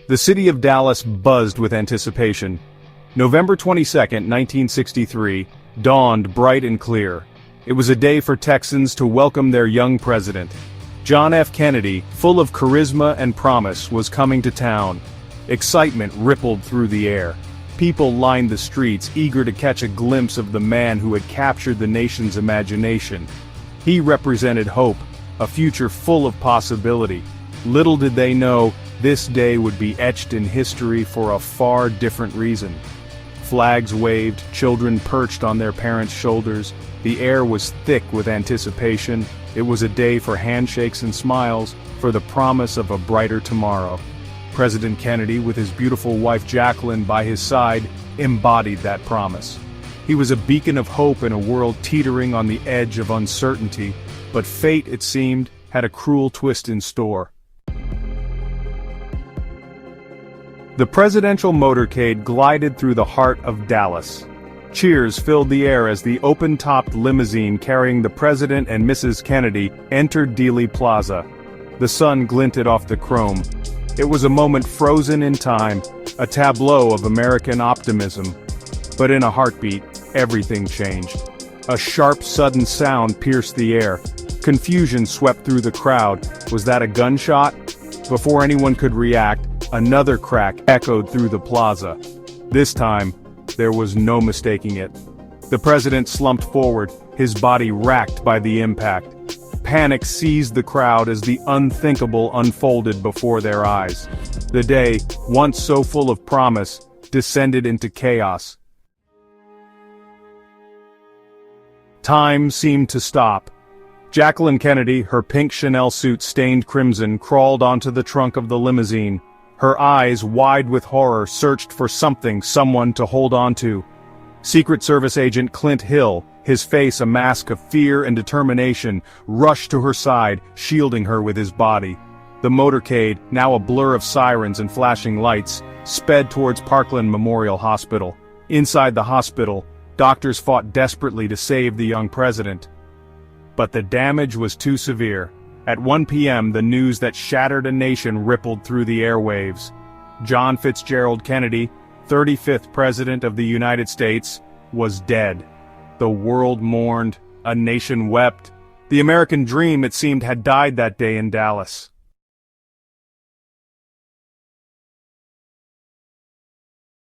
The city of Dallas buzzed with anticipation. November 22, 1963, dawned bright and clear. It was a day for Texans to welcome their young president. John F. Kennedy, full of charisma and promise, was coming to town. Excitement rippled through the air. People lined the streets, eager to catch a glimpse of the man who had captured the nation's imagination. He represented hope, a future full of possibility. Little did they know, this day would be etched in history for a far different reason. Flags waved, children perched on their parents' shoulders. The air was thick with anticipation. It was a day for handshakes and smiles, for the promise of a brighter tomorrow. President Kennedy, with his beautiful wife Jacqueline by his side, embodied that promise. He was a beacon of hope in a world teetering on the edge of uncertainty, but fate, it seemed, had a cruel twist in store. The presidential motorcade glided through the heart of Dallas. Cheers filled the air as the open-topped limousine carrying the president and Mrs. Kennedy entered Dealey Plaza. The sun glinted off the chrome. It was a moment frozen in time, a tableau of American optimism. But in a heartbeat, everything changed. A sharp, sudden sound pierced the air. Confusion swept through the crowd. Was that a gunshot? Before anyone could react, another crack echoed through the plaza. This time, there was no mistaking it. The president slumped forward, his body racked by the impact. Panic seized the crowd as the unthinkable unfolded before their eyes. The day, once so full of promise, descended into chaos. Time seemed to stop. Jacqueline Kennedy, her pink Chanel suit stained crimson, crawled onto the trunk of the limousine. Her eyes, wide with horror, searched for something, someone to hold on to. Secret Service agent Clint Hill, his face a mask of fear and determination, rushed to her side, shielding her with his body. The motorcade, now a blur of sirens and flashing lights, sped towards Parkland Memorial Hospital. Inside the hospital, doctors fought desperately to save the young president. But the damage was too severe. At 1 p.m., the news that shattered a nation rippled through the airwaves. John Fitzgerald Kennedy, 35th President of the United States, was dead. The world mourned, a nation wept. The American dream, it seemed, had died that day in Dallas.